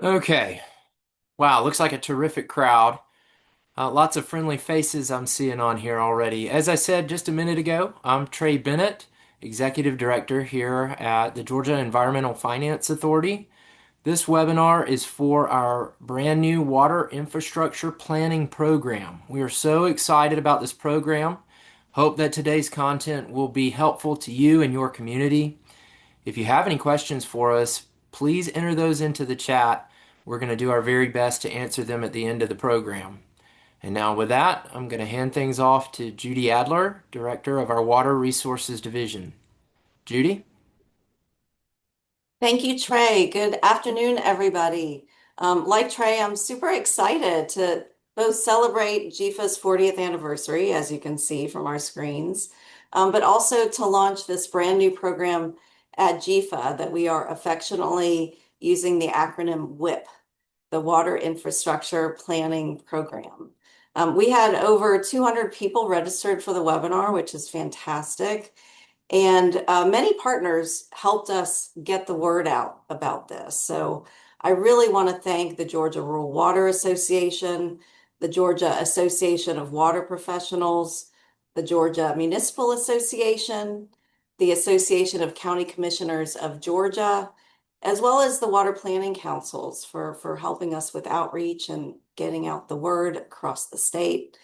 Okay. Wow, looks like a terrific crowd. Lots of friendly faces I'm seeing on here already. As I said just a minute ago, I'm Trey Bennett, Executive Director here at the Georgia Environmental Finance Authority. This webinar is for our brand new water infrastructure planning program. We are so excited about this program. Hope that today's content will be helpful to you and your community. If you have any questions for us, please enter those into the chat. We're going to do our very best to answer them at the end of the program. And now, with that, I'm going to hand things off to Judy Adler, Director of our Water Resources Division. Judy? Thank you, Trey. Good afternoon, everybody. Like Trey, I'm super excited to both celebrate GEFA's 40th anniversary, as you can see from our screens, but also to launch this brand new program at GEFA that we are affectionately using the acronym WIP, the Water Infrastructure Planning Program. We had over 200 people registered for the webinar, which is fantastic. And many partners helped us get the word out about this. So I really want to thank the Georgia Rural Water Association, the Georgia Association of Water Professionals, the Georgia Municipal Association, the Association of County Commissioners of Georgia, as well as the Water Planning Councils for helping us with outreach and getting out the word across the state.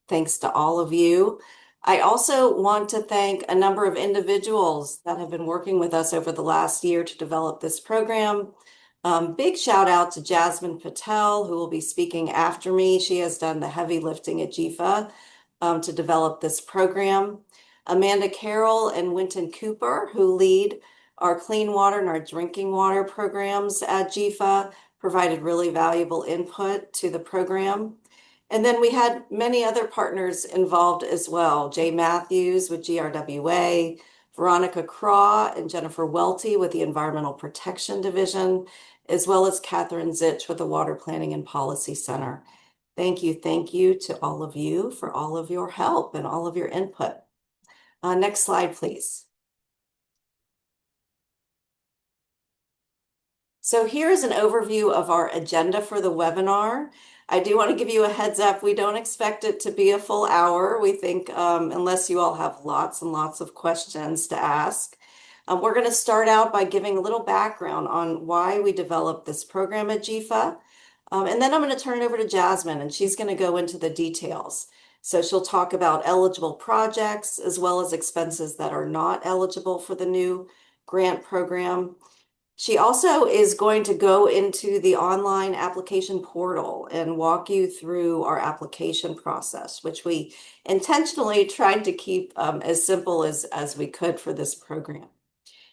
Thanks to all of you. I also want to thank a number of individuals that have been working with us over the last year to develop this program. Big shout out to Jasmine Patel, who will be speaking after me. She has done the heavy lifting at GEFA to develop this program. Amanda Carroll and Winton Cooper, who lead our clean water and our drinking water programs at GEFA, provided really valuable input to the program. And then we had many other partners involved as well. Jay Matthews with GRWA, Veronica Craw and Jennifer Welty with the Environmental Protection Division, as well as Catherine Zitch with the Water Planning and Policy Center. Thank you to all of you for all of your help and all of your input. Next slide, please. So here's an overview of our agenda for the webinar. I do want to give you a heads up. We don't expect it to be a full hour. We think unless you all have lots and lots of questions to ask. We're going to start out by giving a little background on why we developed this program at GEFA. And then I'm going to turn it over to Jasmine, and she's going to go into the details. So she'll talk about eligible projects as well as expenses that are not eligible for the new grant program. She also is going to go into the online application portal and walk you through our application process, which we intentionally tried to keep as simple as we could for this program.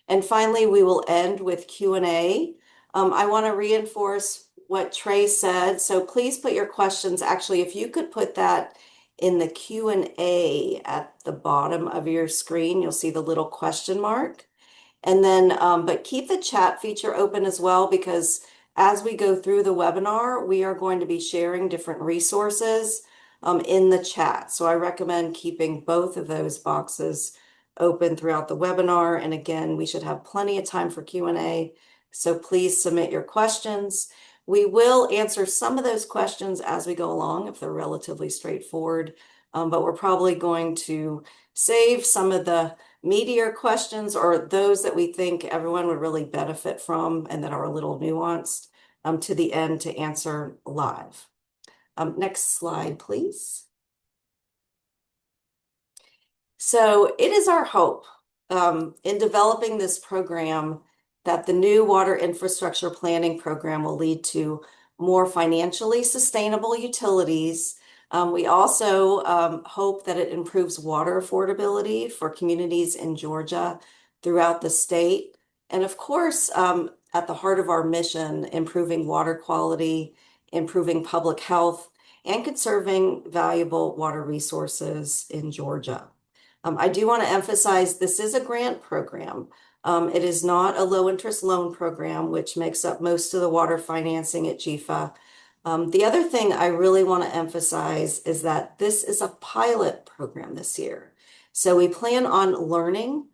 And finally, we will end with Q&A. I want to reinforce what Trey said. So please put your questions. Actually, if you could put that in the Q&A at the bottom of your screen, you'll see the little question mark. And then, but keep the chat feature open as well, because as we go through the webinar, we are going to be sharing different resources in the chat. So I recommend keeping both of those boxes open throughout the webinar. And again, we should have plenty of time for Q&A. So please submit your questions. We will answer some of those questions as we go along if they're relatively straightforward, but we're probably going to save some of the meatier questions or those that we think everyone would really benefit from and that are a little nuanced to the end to answer live. Next slide, please. So it is our hope in developing this program that the new water infrastructure planning program will lead to more financially sustainable utilities. We also hope that it improves water affordability for communities in Georgia throughout the state. And of course, at the heart of our mission, improving water quality, improving public health, and conserving valuable water resources in Georgia. I do want to emphasize this is a grant program. It is not a low interest loan program, which makes up most of the water financing at GEFA. The other thing I really want to emphasize is that this is a pilot program this year. So we plan on learning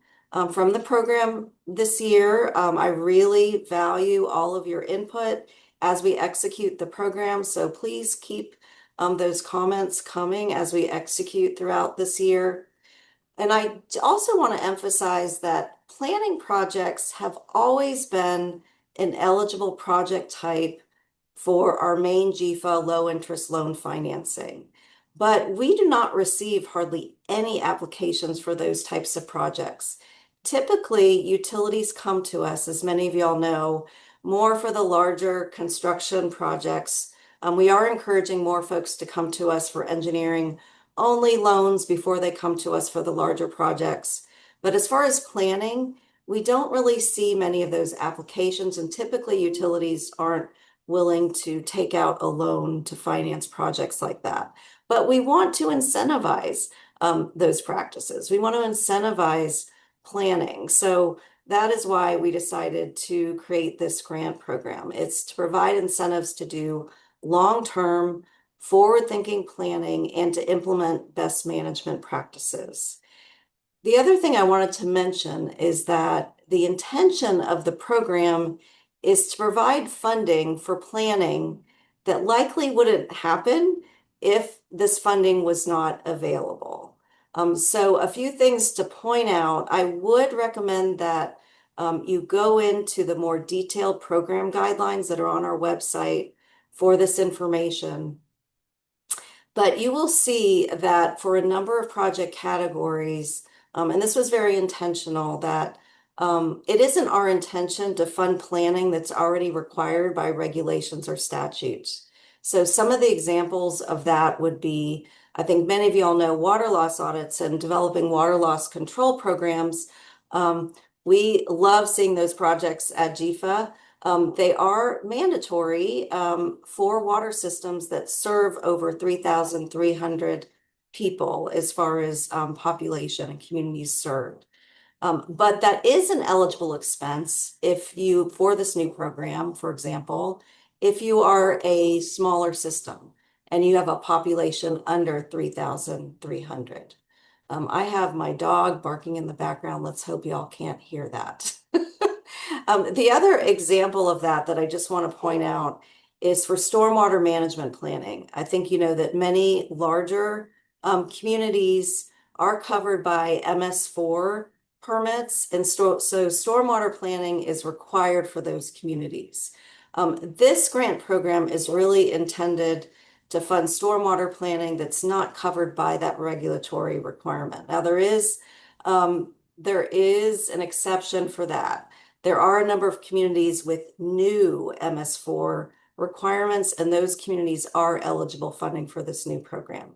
from the program this year. I really value all of your input as we execute the program. So please keep those comments coming as we execute throughout this year. And I also want to emphasize that planning projects have always been an eligible project type for our main GEFA low interest loan financing. But we do not receive hardly any applications for those types of projects. Typically, utilities come to us, as many of y'all know, more for the larger construction projects. We are encouraging more folks to come to us for engineering only loans before they come to us for the larger projects. But as far as planning, we don't really see many of those applications, and typically utilities aren't willing to take out a loan to finance projects like that. But we want to incentivize those practices. We want to incentivize planning. So that is why we decided to create this grant program. It's to provide incentives to do long-term, forward-thinking planning and to implement best management practices. The other thing I wanted to mention is that the intention of the program is to provide funding for planning that likely wouldn't happen if this funding was not available. So a few things to point out. I would recommend that you go into the more detailed program guidelines that are on our website for this information. But you will see that for a number of project categories, and this was very intentional, that it isn't our intention to fund planning that's already required by regulations or statutes. So some of the examples of that would be, I think many of you all know water loss audits and developing water loss control programs. We love seeing those projects at GEFA. They are mandatory for water systems that serve over 3,300 people as far as population and communities served. But that is an eligible expense if you, for this new program, for example, if you are a smaller system and you have a population under 3,300. I have my dog barking in the background. Let's hope y'all can't hear that. The other example of that I just want to point out is for stormwater management planning. I think you know that many larger communities are covered by MS4 permits, and so stormwater planning is required for those communities. This grant program is really intended to fund stormwater planning that's not covered by that regulatory requirement. Now, there is an exception for that. There are a number of communities with new MS4 requirements, and those communities are eligible funding for this new program.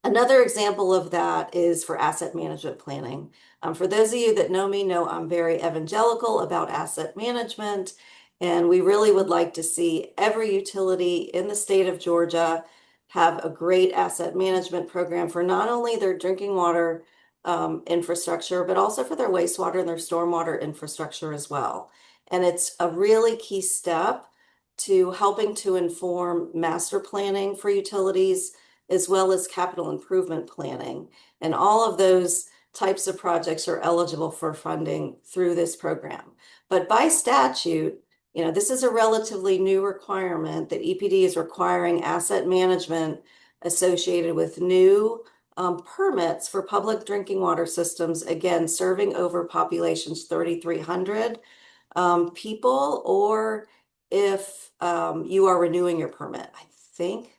Another example of that is for asset management planning. For those of you that know me, know I'm very evangelical about asset management, and we really would like to see every utility in the state of Georgia have a great asset management program for not only their drinking water infrastructure, but also for their wastewater and their stormwater infrastructure as well. And it's a really key step to helping to inform master planning for utilities as well as capital improvement planning. And all of those types of projects are eligible for funding through this program. But by statute, this is a relatively new requirement that EPD is requiring asset management associated with new permits for public drinking water systems, again, serving over populations 3,300 people, or if you are renewing your permit. I think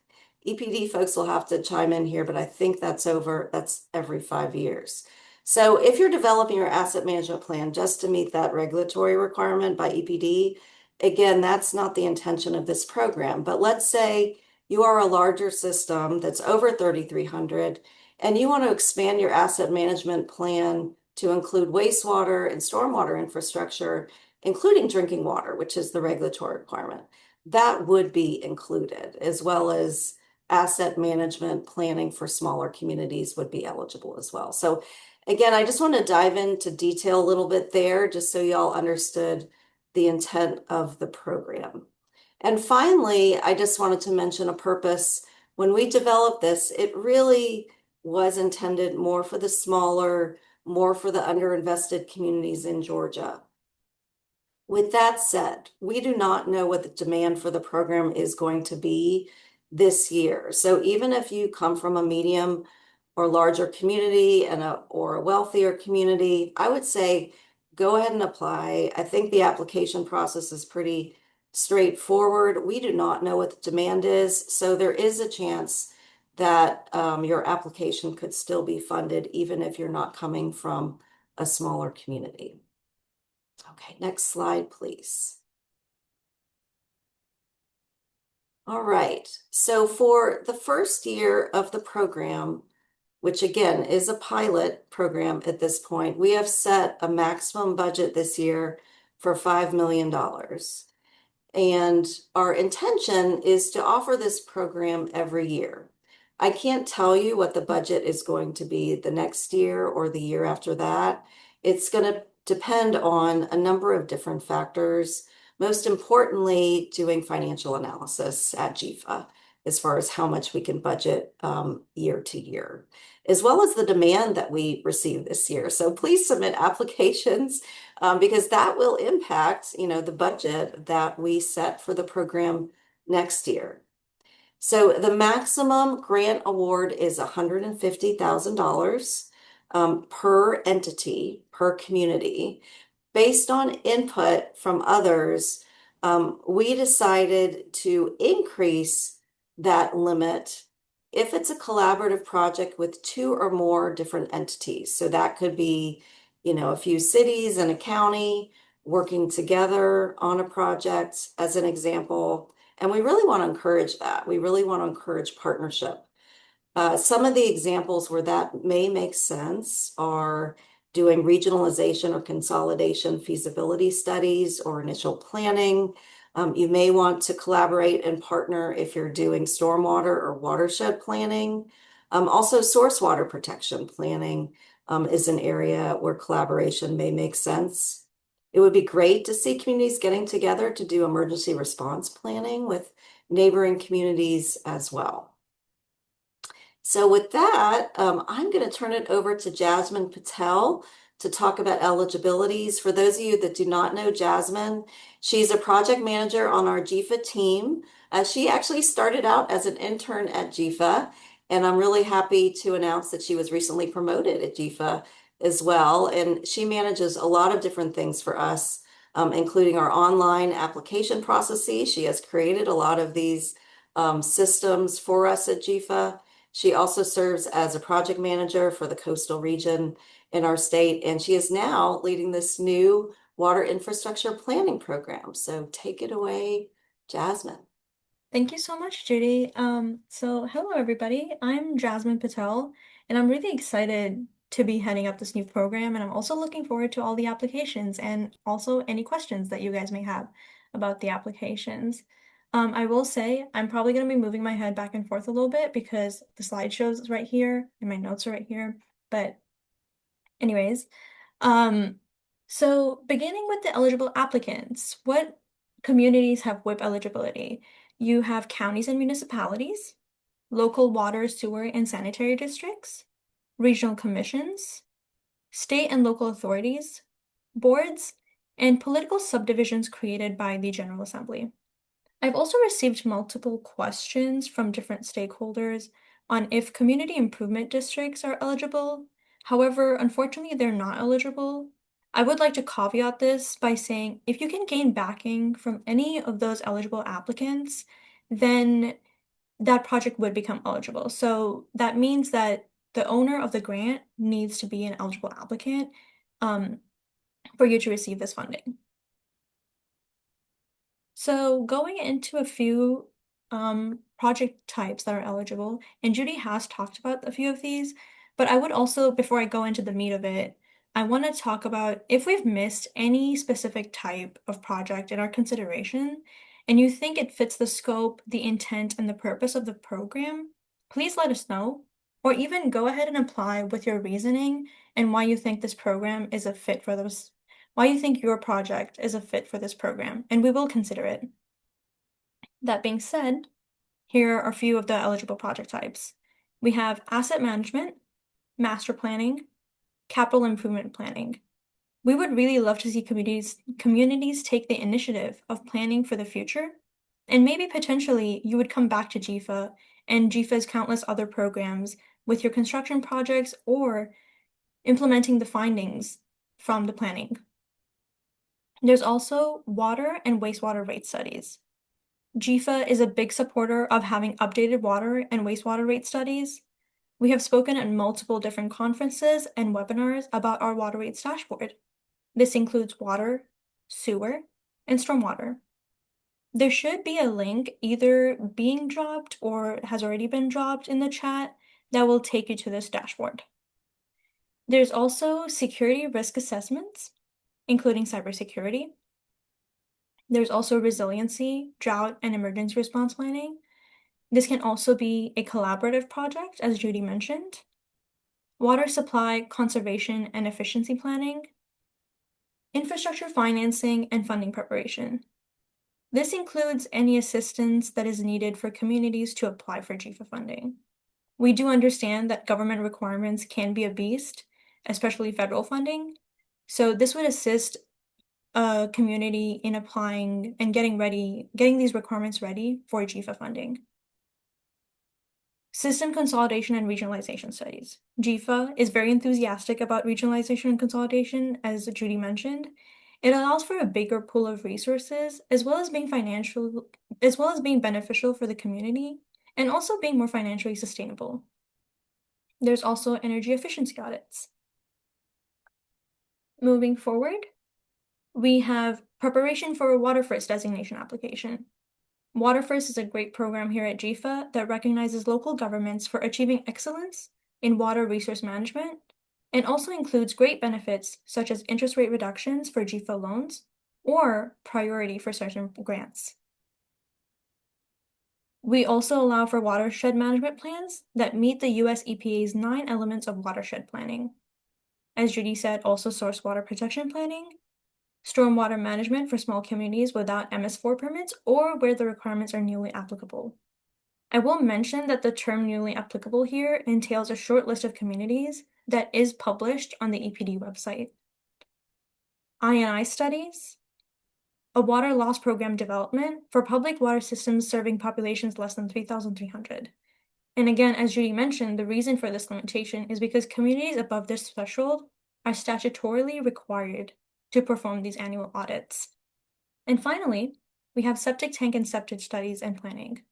EPD folks will have to chime in here, but I think that's every 5 years. So if you're developing your asset management plan just to meet that regulatory requirement by EPD, again, that's not the intention of this program. But let's say you are a larger system that's over 3,300 and you want to expand your asset management plan to include wastewater and stormwater infrastructure, including drinking water, which is the regulatory requirement. That would be included, as well as asset management planning for smaller communities would be eligible as well. So again, I just want to dive into detail a little bit there, just so y'all understood the intent of the program. And finally, I just wanted to mention a purpose. When we developed this, it really was intended more for the smaller, more for the underinvested communities in Georgia. With that said, we do not know what the demand for the program is going to be this year. So even if you come from a medium or larger community or a wealthier community, I would say go ahead and apply. I think the application process is pretty straightforward. We do not know what the demand is, so there is a chance that your application could still be funded even if you're not coming from a smaller community. Okay, next slide, please. All right, so for the first year of the program, which again is a pilot program at this point, we have set a maximum budget this year for $5 million. And our intention is to offer this program every year. I can't tell you what the budget is going to be the next year or the year after that. It's going to depend on a number of different factors, most importantly, doing financial analysis at GEFA as far as how much we can budget year to year, as well as the demand that we receive this year. So please submit applications because that will impact, the budget that we set for the program next year. So the maximum grant award is $150,000 per entity, per community. Based on input from others, we decided to increase that limit if it's a collaborative project with two or more different entities. So that could be, a few cities and a county working together on a project, as an example. And we really want to encourage that. We really want to encourage partnership. Some of the examples where that may make sense are doing regionalization or consolidation feasibility studies or initial planning. You may want to collaborate and partner if you're doing stormwater or watershed planning. Also, source water protection planning is an area where collaboration may make sense. It would be great to see communities getting together to do emergency response planning with neighboring communities as well. So with that, I'm going to turn it over to Jasmine Patel to talk about eligibilities. For those of you that do not know Jasmine, she's a project manager on our GEFA team. She actually started out as an intern at GEFA, and I'm really happy to announce that she was recently promoted at GEFA as well. And she manages a lot of different things for us, including our online application processes. She has created a lot of these systems for us at GEFA. She also serves as a project manager for the coastal region in our state, and she is now leading this new water infrastructure planning program. So take it away, Jasmine. Thank you so much, Judy. So hello everybody. I'm Jasmine Patel, and I'm really excited to be heading up this new program, and I'm also looking forward to all the applications and also any questions that you guys may have about the applications. I will say I'm probably going to be moving my head back and forth a little bit because the slideshows is right here and my notes are right here. But anyways, um, so beginning with the eligible applicants, what communities have WIP eligibility? You have counties and municipalities, local water, sewer, and sanitary districts, regional commissions, state and local authorities, boards, and political subdivisions created by the General Assembly. I've also received multiple questions from different stakeholders on if community improvement districts are eligible. However, unfortunately, they're not eligible. I would like to caveat this by saying if you can gain backing from any of those eligible applicants, then that project would become eligible. So that means that the owner of the grant needs to be an eligible applicant um, for you to receive this funding. So going into a few project types that are eligible, and Judy has talked about a few of these, but I would also, before I go into the meat of it, I want to talk about if we've missed any specific type of project in our consideration, and you think it fits the scope, the intent, and the purpose of the program, please let us know, or even go ahead and apply with your reasoning and why you think this program is a fit for those why you think your project is a fit for this program, and we will consider it. That being said, here are a few of the eligible project types. We have asset management, master planning, capital improvement planning. We would really love to see communities take the initiative of planning for the future, and maybe potentially you would come back to GEFA and GEFA's countless other programs with your construction projects or implementing the findings from the planning. There's also water and wastewater rate studies. GEFA is a big supporter of having updated water and wastewater rate studies. We have spoken at multiple different conferences and webinars about our water rates dashboard. This includes water, sewer, and stormwater. There should be a link either being dropped or has already been dropped in the chat that will take you to this dashboard. There's also security risk assessments, including cybersecurity. There's also resiliency, drought, and emergency response planning. This can also be a collaborative project, as Judy mentioned. Water supply, conservation, and efficiency planning. Infrastructure financing and funding preparation. This includes any assistance that is needed for communities to apply for GEFA funding. We do understand that government requirements can be a beast, especially federal funding. So this would assist a community in applying and getting these requirements ready for GEFA funding. System consolidation and regionalization studies. GEFA is very enthusiastic about regionalization and consolidation, as Judy mentioned. It allows for a bigger pool of resources, as well as being beneficial for the community, and also being more financially sustainable. There's also energy efficiency audits. Moving forward, we have preparation for a Water First designation application. Water First is a great program here at GEFA that recognizes local governments for achieving excellence in water resource management and also includes great benefits such as interest rate reductions for GEFA loans or priority for certain grants. We also allow for watershed management plans that meet the US EPA's 9 elements of watershed planning. As Judy said, also source water protection planning, stormwater management for small communities without MS4 permits or where the requirements are newly applicable. I will mention that the term newly applicable here entails a short list of communities that is published on the EPD website. I&I studies, a water loss program development for public water systems serving populations less than 3,300. And again, as Judy mentioned, the reason for this limitation is because communities above this threshold are statutorily required to perform these annual audits. And finally, we have septic tank and septic studies and planning.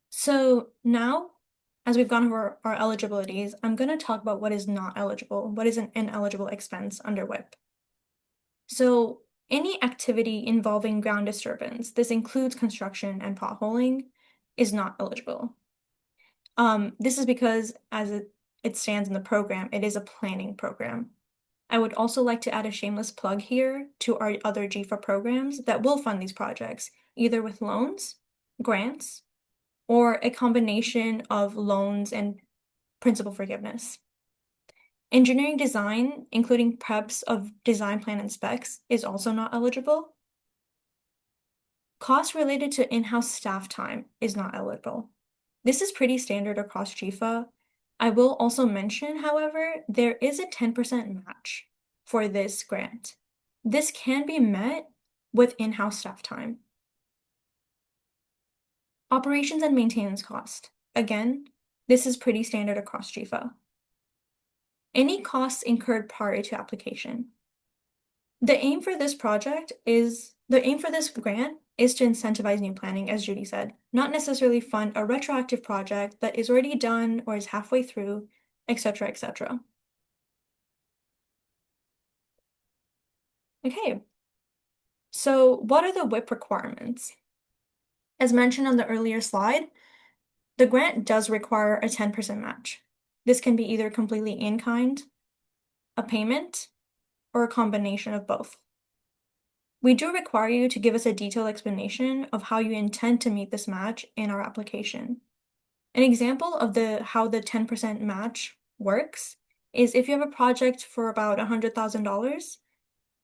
So now, as we've gone over our eligibilities, I'm going to talk about what is not eligible, what is an ineligible expense under WIP. So any activity involving ground disturbance, this includes construction and potholing, is not eligible. This is because as it stands in the program, it is a planning program. I would also like to add a shameless plug here to our other GEFA programs that will fund these projects, either with loans, grants, or a combination of loans and principal forgiveness. Engineering design, including preps of design plan and specs, is also not eligible. Costs related to in-house staff time is not eligible. This is pretty standard across GEFA. I will also mention, however, there is a 10% match for this grant. This can be met with in-house staff time. Operations and maintenance cost. Again, this is pretty standard across GEFA. Any costs incurred prior to application. The aim for this grant is to incentivize new planning, as Judy said, not necessarily fund a retroactive project that is already done or is halfway through, etc., etc. Okay, so what are the WIP requirements? As mentioned on the earlier slide, the grant does require a 10% match. This can be either completely in kind, a payment, or a combination of both. We do require you to give us a detailed explanation of how you intend to meet this match in our application. An example of how the 10% match works is if you have a project for about $100,000,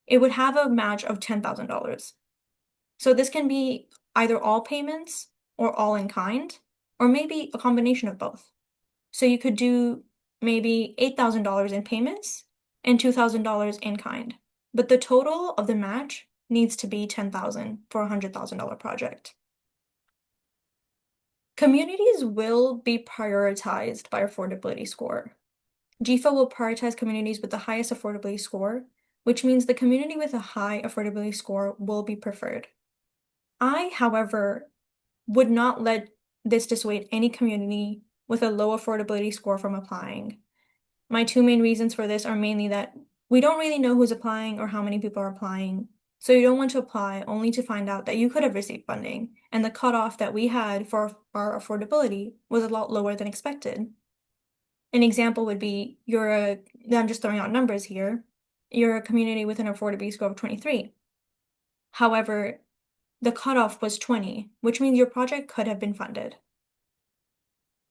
it would have a match of $10,000. So this can be either all payments or all in kind, or maybe a combination of both. So you could do maybe $8,000 in payments and $2,000 in kind. But the total of the match needs to be $10,000 for a $100,000 project. Communities will be prioritized by affordability score. GEFA will prioritize communities with the highest affordability score, which means the community with a high affordability score will be preferred. I, however, would not let this dissuade any community with a low affordability score from applying. My two main reasons for this are mainly that we don't really know who's applying or how many people are applying. So you don't want to apply only to find out that you could have received funding, and the cutoff that we had for our affordability was a lot lower than expected. An example would be I'm just throwing out numbers here, you're a community with an affordability score of 23. However, the cutoff was 20, which means your project could have been funded.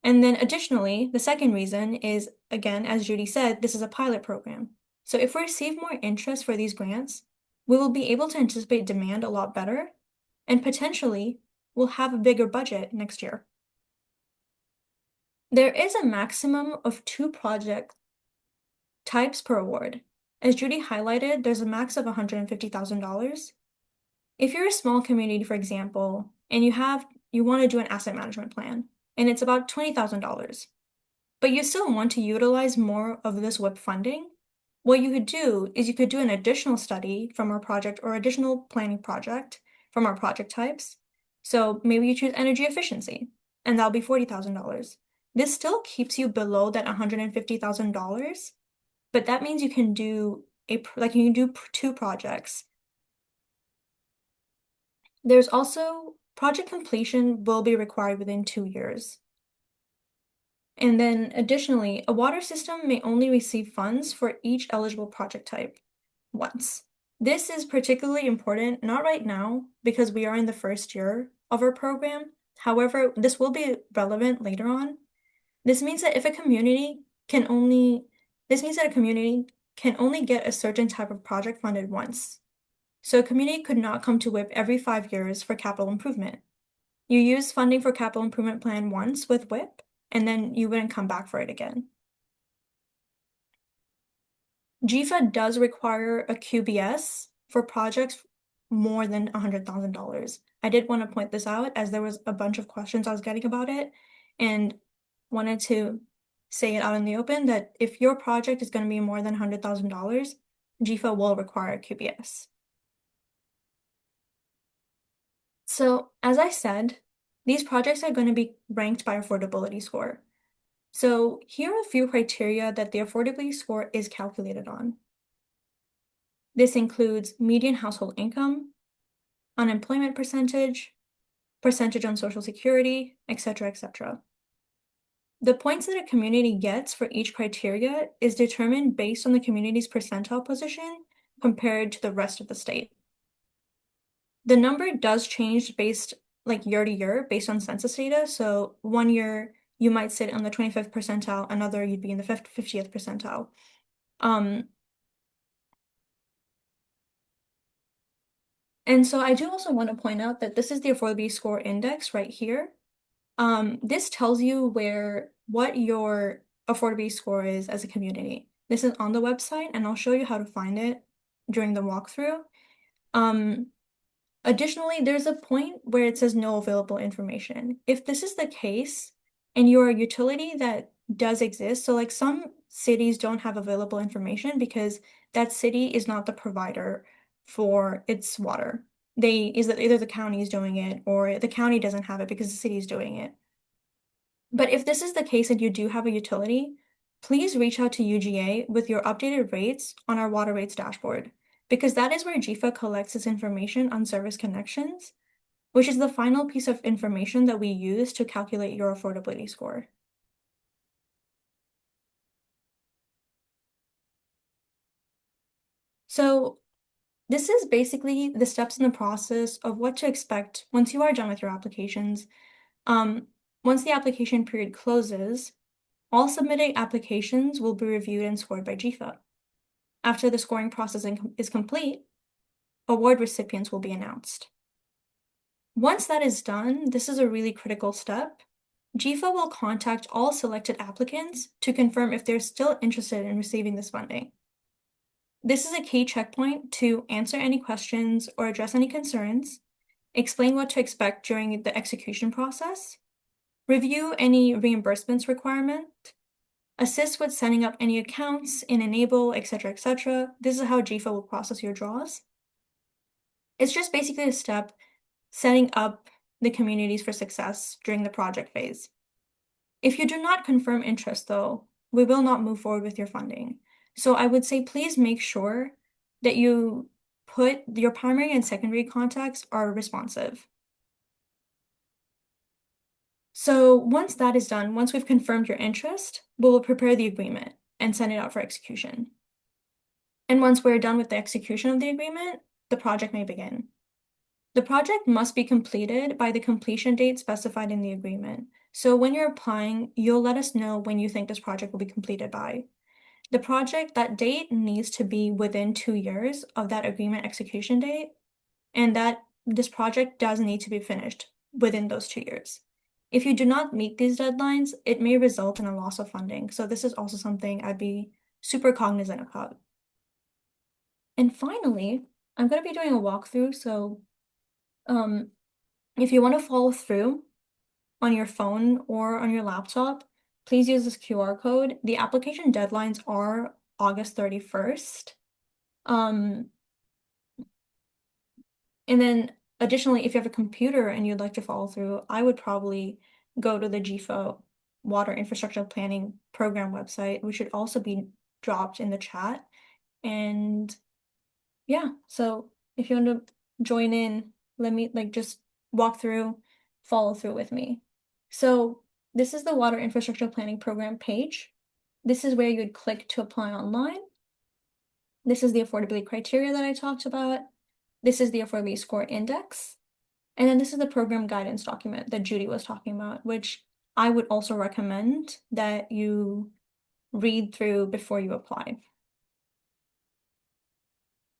And then additionally, the second reason is, again, as Judy said, this is a pilot program. So if we receive more interest for these grants, we will be able to anticipate demand a lot better, and potentially we'll have a bigger budget next year. There is a maximum of 2 project types per award. As Judy highlighted, there's a max of $150,000. If you're a small community, for example, and you want to do an asset management plan, and it's about $20,000, but you still want to utilize more of this WIP funding, what you could do is you could do an additional study from our project or additional planning project from our project types. So maybe you choose energy efficiency, and that'll be $40,000. This still keeps you below that $150,000, but that means you can do you can do 2 projects. There's also project completion will be required within 2 years. And then additionally, a water system may only receive funds for each eligible project type once. This is particularly important, not right now, because we are in the first year of our program. However, this will be relevant later on. This means that a community can only get a certain type of project funded once. So a community could not come to WIP every 5 years for capital improvement. You use funding for capital improvement plan once with WIP, and then you wouldn't come back for it again. GEFA does require a QBS for projects more than $100,000. I did want to point this out as there was a bunch of questions I was getting about it, and wanted to say it out in the open that if your project is going to be more than $100,000, GEFA will require a QBS. So, as I said, these projects are going to be ranked by affordability score. So, here are a few criteria that the affordability score is calculated on. This includes median household income, unemployment percentage, percentage on Social Security, etc., etc. The points that a community gets for each criteria is determined based on the community's percentile position compared to the rest of the state. The number does change based year to year based on census data. So one year you might sit on the 25th percentile, another you'd be in the 50th percentile. And so I do also want to point out that this is the affordability score index right here. This tells you what your affordability score is as a community. This is on the website, and I'll show you how to find it during the walkthrough. Additionally, there's a point where it says no available information. If this is the case, and you're a utility that does exist, so some cities don't have available information because that city is not the provider for its water. Either the county is doing it or the county doesn't have it because the city is doing it. But if this is the case and you do have a utility, please reach out to UGA with your updated rates on our water rates dashboard, because that is where GEFA collects its information on service connections, which is the final piece of information that we use to calculate your affordability score. So this is basically the steps in the process of what to expect once you are done with your applications. Once the application period closes, all submitted applications will be reviewed and scored by GEFA. After the scoring process is complete, award recipients will be announced. Once that is done, this is a really critical step. GEFA will contact all selected applicants to confirm if they're still interested in receiving this funding. This is a key checkpoint to answer any questions or address any concerns, explain what to expect during the execution process, review any reimbursements requirement, assist with setting up any accounts and enable, etc., etc. This is how GEFA will process your draws. It's just basically a step setting up the communities for success during the project phase. If you do not confirm interest, though, we will not move forward with your funding. So I would say please make sure that you put your primary and secondary contacts are responsive. So once that is done, once we've confirmed your interest, we will prepare the agreement and send it out for execution. And once we're done with the execution of the agreement, the project may begin. The project must be completed by the completion date specified in the agreement. So when you're applying, you'll let us know when you think this project will be completed by. The project, that date needs to be within 2 years of that agreement execution date, and that this project does need to be finished within those 2 years. If you do not meet these deadlines, it may result in a loss of funding. So this is also something I'd be super cognizant about. And finally, I'm going to be doing a walkthrough. So if you want to follow through on your phone or on your laptop, please use this QR code. The application deadlines are August 31st. And then additionally, if you have a computer and you'd like to follow through, I would probably go to the GEFA Water Infrastructure Planning Program website, which should also be dropped in the chat. And yeah, so if you want to join in, let me just walk through, follow through with me. So this is the Water Infrastructure Planning Program page. This is where you would click to apply online. This is the affordability criteria that I talked about. This is the affordability score index. And then this is the program guidance document that Judy was talking about, which I would also recommend that you read through before you apply.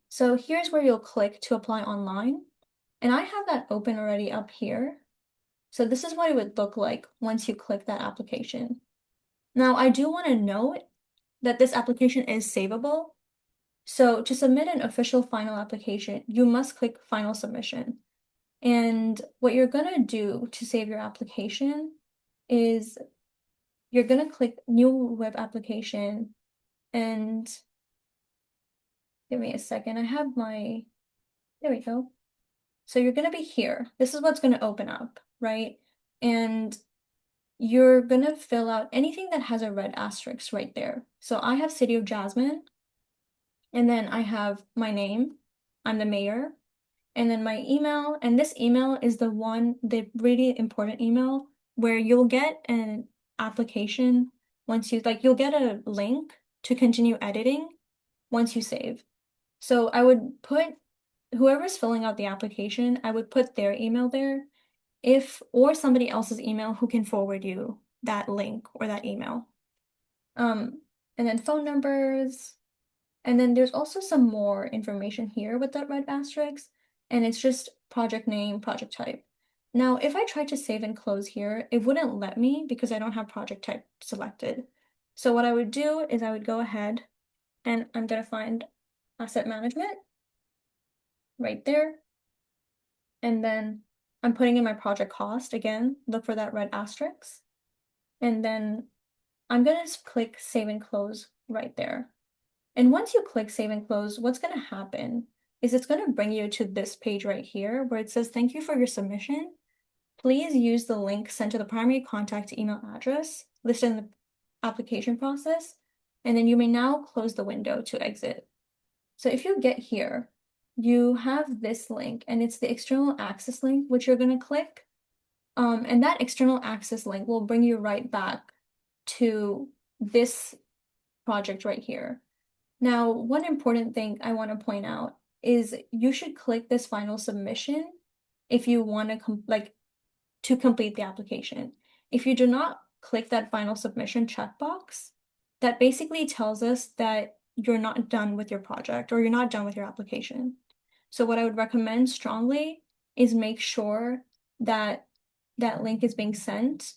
So here's where you'll click to apply online. And I have that open already up here. So this is what it would look like once you click that application. Now, I do want to note that this application is savable. So to submit an official final application, you must click Final Submission. And what you're going to do to save your application is you're going to click New Web Application, and give me a second. I have my, there we go. So you're going to be here. This is what's going to open up, right? And you're going to fill out anything that has a red asterisk right there. So I have City of Jasmine, and then I have my name. I'm the mayor. And then my email, and this email is the really important email where you'll get an application once you'll get a link to continue editing once you save. So I would put whoever's filling out the application, I would put their email there or somebody else's email who can forward you that link or that email. And then phone numbers, and then there's also some more information here with that red asterisk, and it's just project name, project type. Now, if I try to save and close here, it wouldn't let me because I don't have project type selected. So what I would do is I would go ahead and I'm going to find asset management right there. And then I'm putting in my project cost again, look for that red asterisk. And then I'm going to click save and close right there. And once you click save and close, what's going to happen is it's going to bring you to this page right here where it says, thank you for your submission. Please use the link sent to the primary contact email address listed in the application process. And then you may now close the window to exit. So if you get here, you have this link and it's the external access link, which you're going to click. And that external access link will bring you right back to this project right here. Now, one important thing I want to point out is you should click this final submission if you want to complete the application. If you do not click that final submission checkbox, that basically tells us that you're not done with your project or you're not done with your application. So what I would recommend strongly is make sure that that link is being sent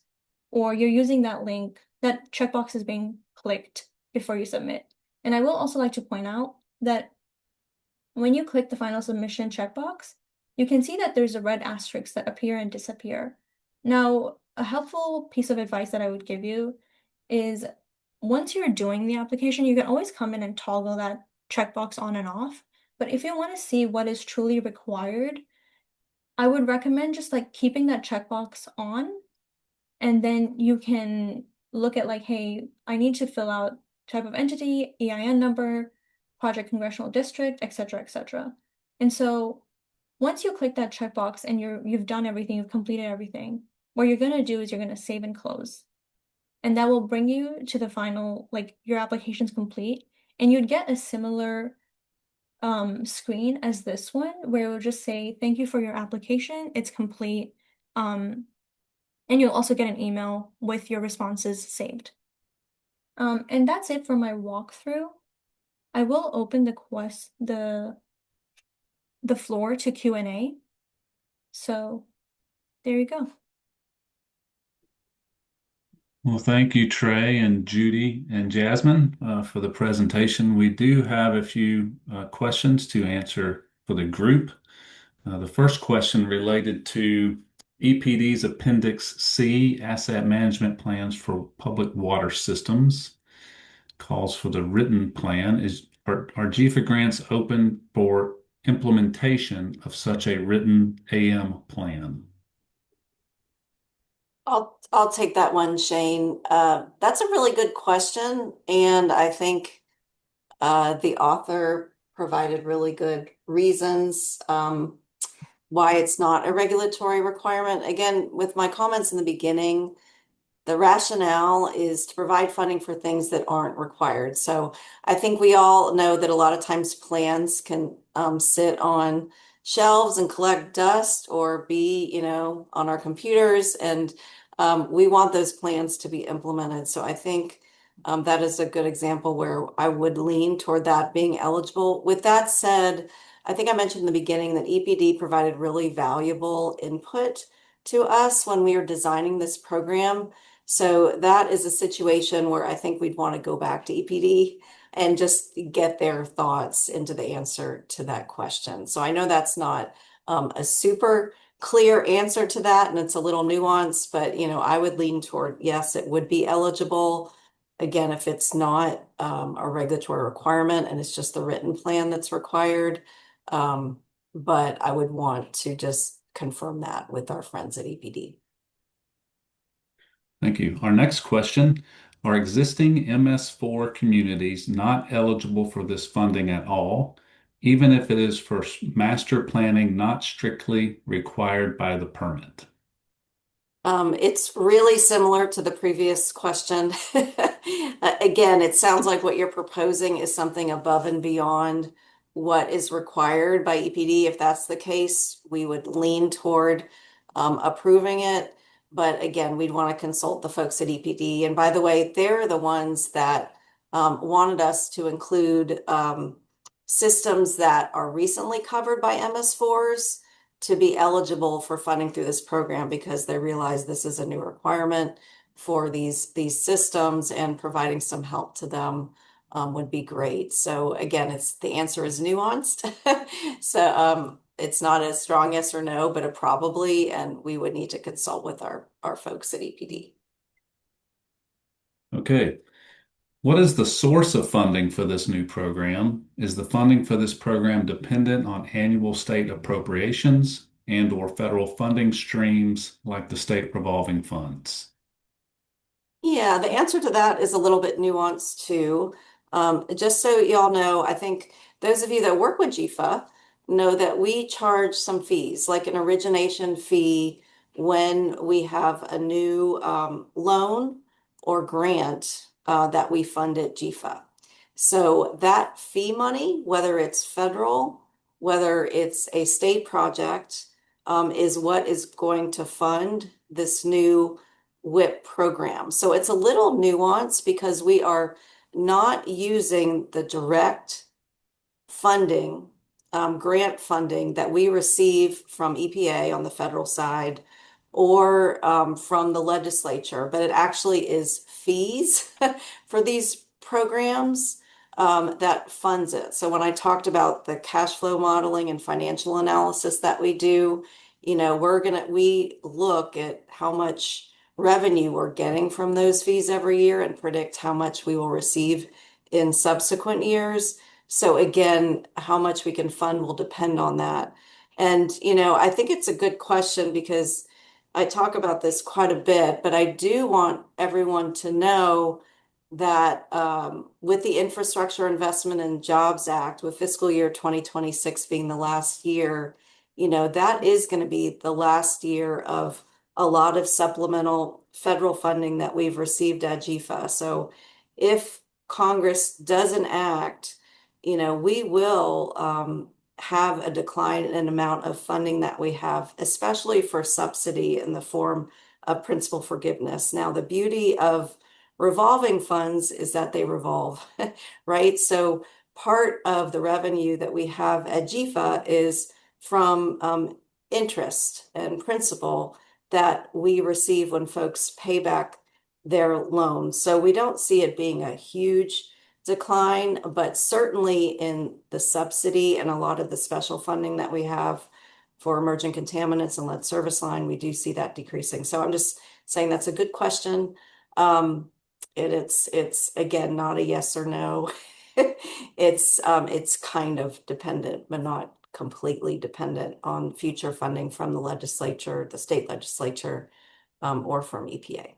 or you're using that link, that checkbox is being clicked before you submit. And I will also like to point out that when you click the final submission checkbox, you can see that there's a red asterisk that appear and disappear. Now, a helpful piece of advice that I would give you is once you're doing the application, you can always come in and toggle that checkbox on and off. But if you want to see what is truly required, I would recommend just like keeping that checkbox on, and then you can look at like, hey, I need to fill out type of entity, EIN number, project congressional district, etc., etc. And so once you click that checkbox and you've done everything, you've completed everything, what you're gonna do is you're gonna save and close. And that will bring you to the final, like your application's complete, and you'd get a similar screen as this one where it will just say, thank you for your application, it's complete. And you'll also get an email with your responses saved. And that's it for my walkthrough. I will open the floor to Q&A. So there you go. Well, thank you, Trey and Judy and Jasmine, for the presentation. We do have a few questions to answer for the group. The first question related to EPD's Appendix C, Asset Management Plans for Public Water Systems, calls for the written plan. Are GEFA grants open for implementation of such a written AM plan? I'll take that one, Shane. That's a really good question, and I think the author provided really good reasons why it's not a regulatory requirement. Again, with my comments in the beginning, the rationale is to provide funding for things that aren't required. So I think we all know that a lot of times plans can sit on shelves and collect dust or be, on our computers, and we want those plans to be implemented. So I think that is a good example where I would lean toward that being eligible. With that said, I think I mentioned in the beginning that EPD provided really valuable input to us when we were designing this program. So that is a situation where I think we'd want to go back to EPD and just get their thoughts into the answer to that question. So I know that's not a super clear answer to that, and it's a little nuanced, but I would lean toward yes, it would be eligible. Again, if it's not a regulatory requirement and it's just the written plan that's required, but I would want to just confirm that with our friends at EPD. Thank you. Our next question, are existing MS4 communities not eligible for this funding at all, even if it is for master planning not strictly required by the permit? It's really similar to the previous question. Again, it sounds like what you're proposing is something above and beyond what is required by EPD. If that's the case, we would lean toward approving it. But again, we'd want to consult the folks at EPD. And by the way, they're the ones that wanted us to include systems that are recently covered by MS4s to be eligible for funding through this program because they realize this is a new requirement for these systems, and providing some help to them would be great. So again, the answer is nuanced. So it's not a strong yes or no, but a probably, and we would need to consult with our folks at EPD. Okay. What is the source of funding for this new program? Is the funding for this program dependent on annual state appropriations and/or federal funding streams like the state revolving funds? Yeah, the answer to that is a little bit nuanced too. Just so y'all know, I think those of you that work with GEFA know that we charge some fees, like an origination fee when we have a new loan or grant that we fund at GEFA. So that fee money, whether it's federal, whether it's a state project, is what is going to fund this new WIP program. So it's a little nuanced because we are not using the direct funding, grant funding that we receive from EPA on the federal side or from the legislature, but it actually is fees for these programs that funds it. So when I talked about the cash flow modeling and financial analysis that we do, we look at how much revenue we're getting from those fees every year and predict how much we will receive in subsequent years. So again, how much we can fund will depend on that. And, I think it's a good question because I talk about this quite a bit, but I do want everyone to know that with the Infrastructure Investment and Jobs Act, with fiscal year 2026 being the last year, that is going to be the last year of a lot of supplemental federal funding that we've received at GEFA. So if Congress doesn't act, we will have a decline in amount of funding that we have, especially for subsidy in the form of principal forgiveness. Now, the beauty of revolving funds is that they revolve, right? So part of the revenue that we have at GEFA is from interest and principal that we receive when folks pay back their loans. So we don't see it being a huge decline, but certainly in the subsidy and a lot of the special funding that we have for emerging contaminants and lead service line, we do see that decreasing. So I'm just saying that's a good question. It's again not a yes or no. It's kind of dependent, but not completely dependent on future funding from the legislature, the state legislature, or from EPA.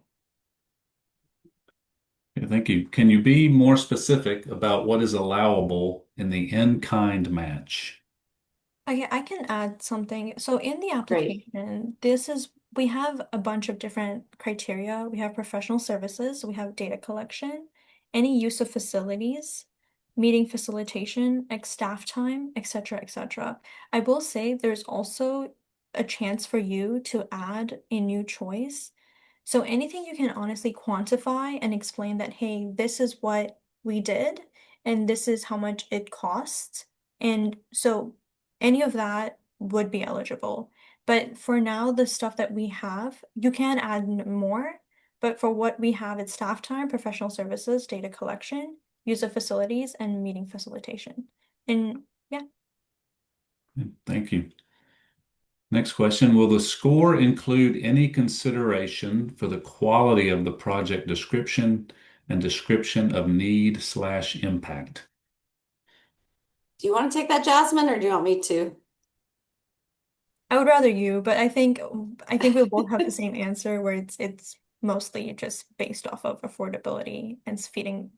Okay, thank you. Can you be more specific about what is allowable in the in-kind match? I can add something. So in the Great. application, we have a bunch of different criteria. We have professional services, we have data collection, any use of facilities, meeting facilitation, staff time, etc., etc. I will say there's also a chance for you to add a new choice. So anything you can honestly quantify and explain that, hey, this is what we did, and this is how much it costs. And so any of that would be eligible. But for now, the stuff that we have, you can add more. But for what we have, it's staff time, professional services, data collection, use of facilities, and meeting facilitation. And yeah. Thank you. Next question, will the score include any consideration for the quality of the project description and description of need/impact? Do you want to take that, Jasmine, or do you want me to? I would rather you, but I think we both have the same answer where it's mostly just based off of affordability and fitting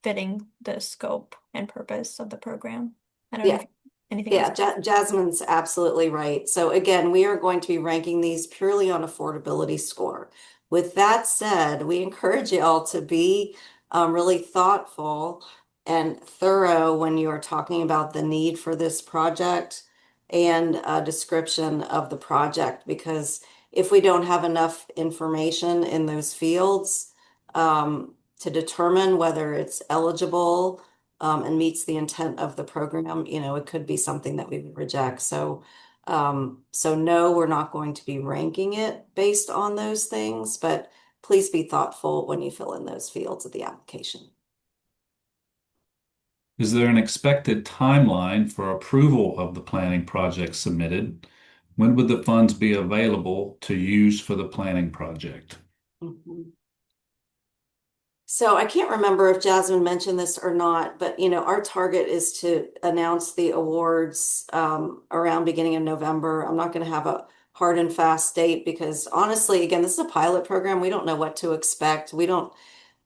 the scope and purpose of the program. I don't know Yeah. if anything else. Yeah, Jasmine's absolutely right. So again, we are going to be ranking these purely on affordability score. With that said, we encourage you all to be really thoughtful and thorough when you are talking about the need for this project and a description of the project, because if we don't have enough information in those fields to determine whether it's eligible and meets the intent of the program, it could be something that we would reject. So no, we're not going to be ranking it based on those things, but please be thoughtful when you fill in those fields of the application. Is there an expected timeline for approval of the planning project submitted? When would the funds be available to use for the planning project? Mhm. So I can't remember if Jasmine mentioned this or not, but our target is to announce the awards around beginning of November. I'm not going to have a hard and fast date because honestly, again, this is a pilot program. We don't know what to expect. We don't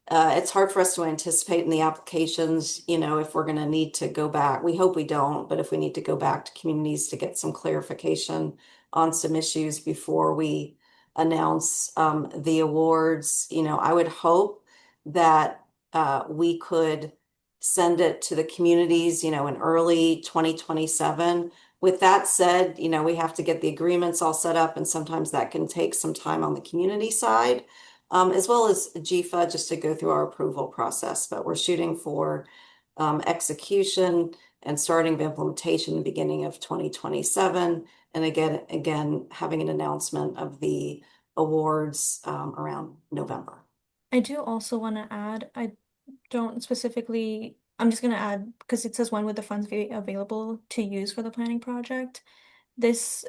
it's hard for us to anticipate in the applications, if we're going to need to go back. We hope we don't, but if we need to go back to communities to get some clarification on some issues before we announce the awards, I would hope that we could send it to the communities, in early 2027. With that said, we have to get the agreements all set up, and sometimes that can take some time on the community side as well as GEFA just to go through our approval process. But we're shooting for execution and starting of implementation the beginning of 2027. And again, having an announcement of the awards around November. I do also want to add, I don't specifically, I'm just going to add, because it says when would the funds be available to use for the planning project. This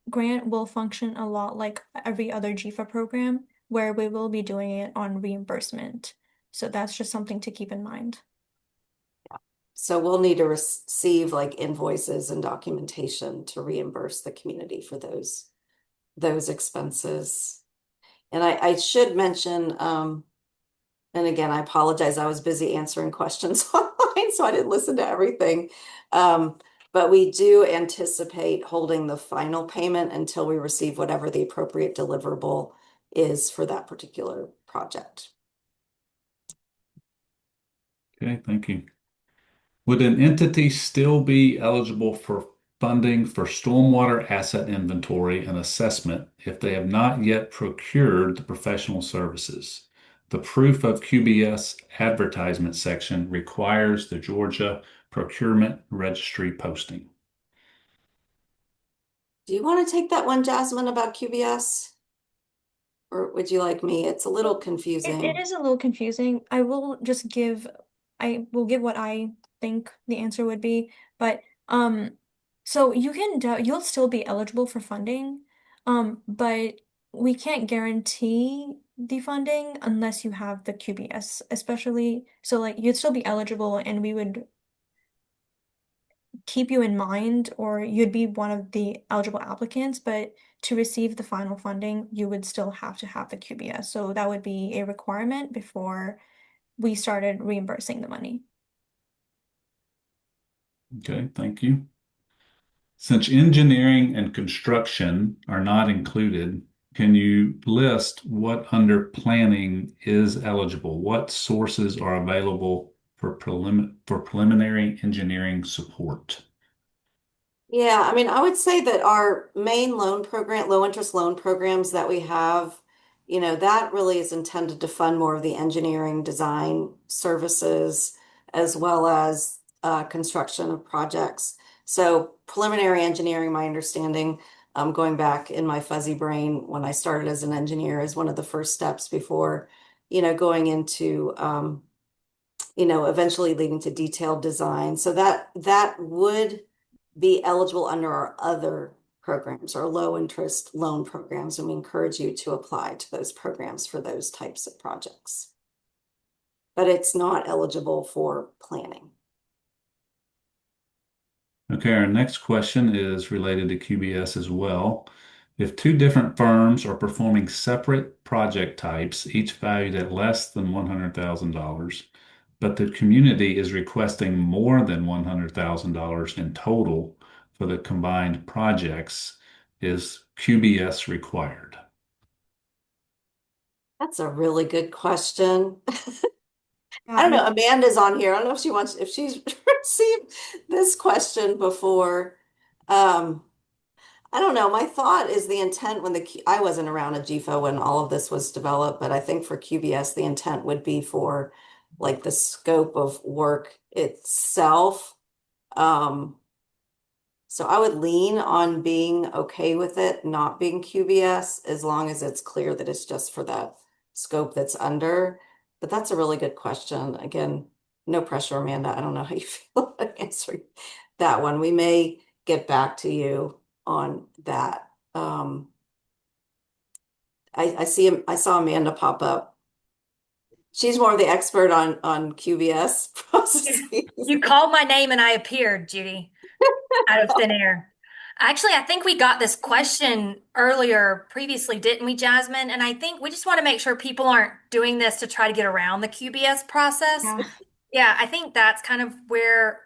grant will function a lot like every other GEFA program, where we will be doing it on reimbursement. So that's just something to keep in mind. So we'll need to receive like invoices and documentation to reimburse the community for those expenses. And I should mention, and again, I apologize, I was busy answering questions online, so I didn't listen to everything. But we do anticipate holding the final payment until we receive whatever the appropriate deliverable is for that particular project. Okay, thank you. Would an entity still be eligible for funding for stormwater asset inventory and assessment if they have not yet procured the professional services? The proof of QBS advertisement section requires the Georgia Procurement Registry posting. Do you want to take that one, Jasmine, about QBS? Or would you like me? It's a little It confusing. is a little confusing. I will give what I think the answer would be, but so you'll still be eligible for funding, but we can't guarantee the funding unless you have the QBS, especially so like you'd still be eligible and we would keep you in mind or you'd be one of the eligible applicants, but to receive the final funding, you would still have to have the QBS. So that would be a requirement before we started reimbursing the money. Okay, thank you. Since engineering and construction are not included, can you list what under planning is eligible? What sources are available for preliminary engineering support? Yeah, I mean, I would say that our main loan program, low interest loan programs that we have, that really is intended to fund more of the engineering design services as well as construction of projects. So preliminary engineering, my understanding, going back in my fuzzy brain when I started as an engineer, is one of the first steps before, going into eventually leading to detailed design. So that would be eligible under our other programs, our low interest loan programs, and we encourage you to apply to those programs for those types of projects. But it's not eligible for planning. Okay, our next question is related to QBS as well. If two different firms are performing separate project types, each valued at less than $100,000, but the community is requesting more than $100,000 in total for the combined projects, is QBS required? That's a really good question. I don't Yeah, know. Amanda's on here. I don't know if she's received this question before. Um, I don't know. My thought is the intent I wasn't around at GFO when all of this was developed, but I think for QBS, the intent would be for like the scope of work itself. Um, so I would lean on being okay with it not being QBS as long as it's clear that it's just for that scope that's under. But that's a really good question. Again, no pressure, Amanda. I don't know how you feel about answering that one. We may get back to you on that. I saw Amanda pop up. She's more of the expert on QBS processes. You called my name and I appeared, Judy, out of thin air. Actually, I think we got this question earlier previously, didn't we, Jasmine? And I think we just want to make sure people aren't doing this to try to get around the QBS process. yeah. Yeah, I think that's kind of where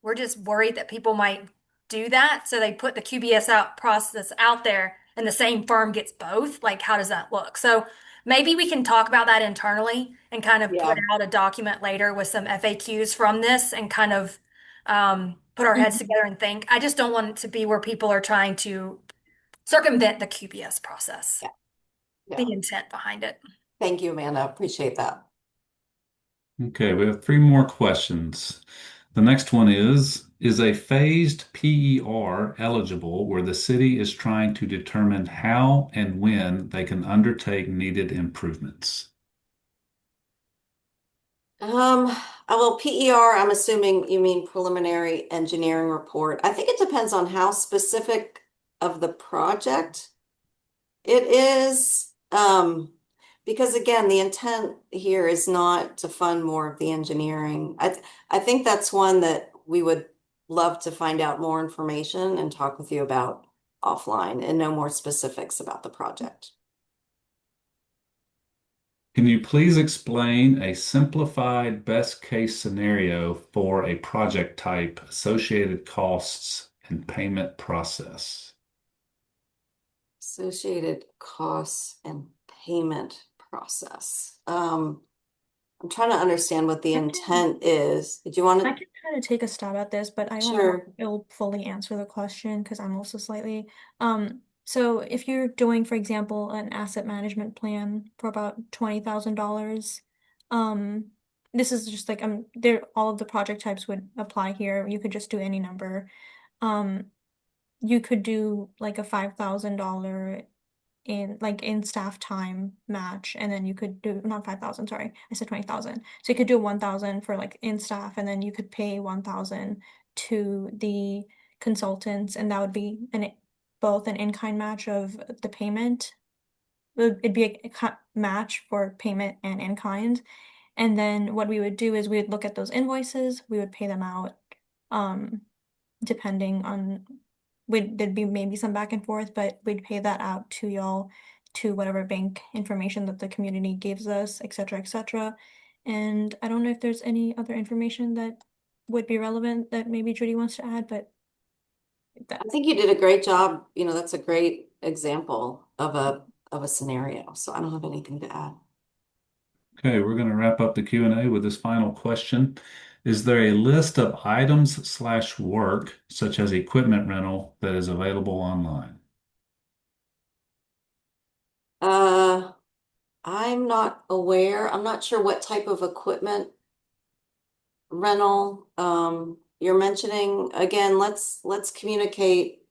we're just worried that people might do that. So they put the QBS out process out there and the same firm gets both. Like, how does that look? So maybe we can talk about that internally and kind of put Yeah. out a document later with some FAQs from this and kind of put our heads Mhm. together and think. I just don't want it to be where people are trying to circumvent the QBS process, Yeah. Yeah. the intent behind it. Thank you, Amanda. Appreciate that. Okay, we have three more questions. The next one is Is a phased PER eligible where the city is trying to determine how and when they can undertake needed improvements? Um, well, PER, I'm assuming you mean preliminary engineering report. I think it depends on how specific of the project it is. Because again, the intent here is not to fund more of the engineering. I think that's one that we would love to find out more information and talk with you about offline and know more specifics about the project. Can you please explain a simplified best case scenario for a project type, associated costs, and payment process? Associated costs and payment process. I'm trying to understand what the I can intent is. Did you want I to? can try to take a stab at this, but I don't know Sure. if it'll fully answer the question because I'm also slightly so if you're doing, for example, an asset management plan for about $20,000, um this is just like there all of the project types would apply here. You could just do any number. Um you could do like a $5,000 in staff time match, and then you could do not 5,000, sorry, I said 20,000. So you could do 1,000 for like in staff, and then you could pay 1,000 to the consultants, and that would be both an in-kind match of the payment. It'd be a match for payment and in kind. And then what we would do is we would look at those invoices, we would pay them out. Um, Depending on there'd be maybe some back and forth, but we'd pay that out to y'all to whatever bank information that the community gives us, et cetera, et cetera. And I don't know if there's any other information that would be relevant that maybe Judy wants to add, but I that think you did a great job. You know, that's a great example of a scenario. So I don't have anything to add. Okay, we're going to wrap up the Q&A with this final question. Is there a list of items slash work, such as equipment rental, that is available online? Uh, I'm not aware. I'm not sure what type of equipment rental you're mentioning. Again, let's communicate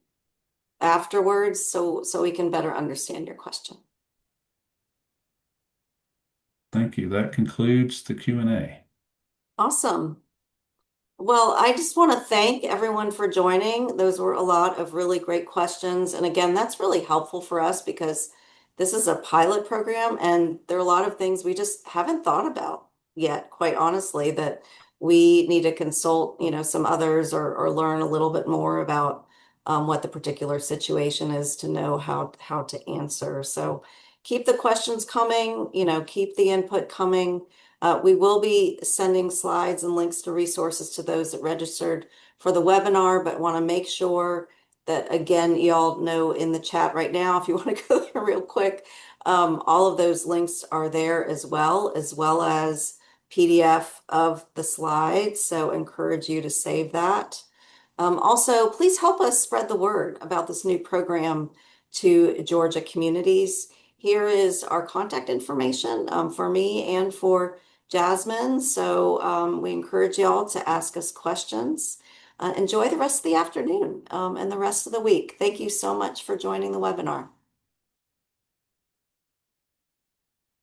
afterwards so we can better understand your question. Thank you. That concludes the Q&A. Awesome. Well, I just want to thank everyone for joining. Those were a lot of really great questions. And again, that's really helpful for us because this is a pilot program and there are a lot of things we just haven't thought about yet, quite honestly, that we need to consult, some others or learn a little bit more about what the particular situation is to know how to answer. So keep the questions coming, keep the input coming. We will be sending slides and links to resources to those that registered for the webinar, but want to make sure that, again, y'all know in the chat right now, if you want to go there real quick, all of those links are there as well as PDF of the slides. So encourage you to save that. Also, please help us spread the word about this new program to Georgia communities. Here is our contact information for me and for Jasmine. So we encourage y'all to ask us questions. Enjoy the rest of the afternoon and the rest of the week. Thank you so much for joining the webinar.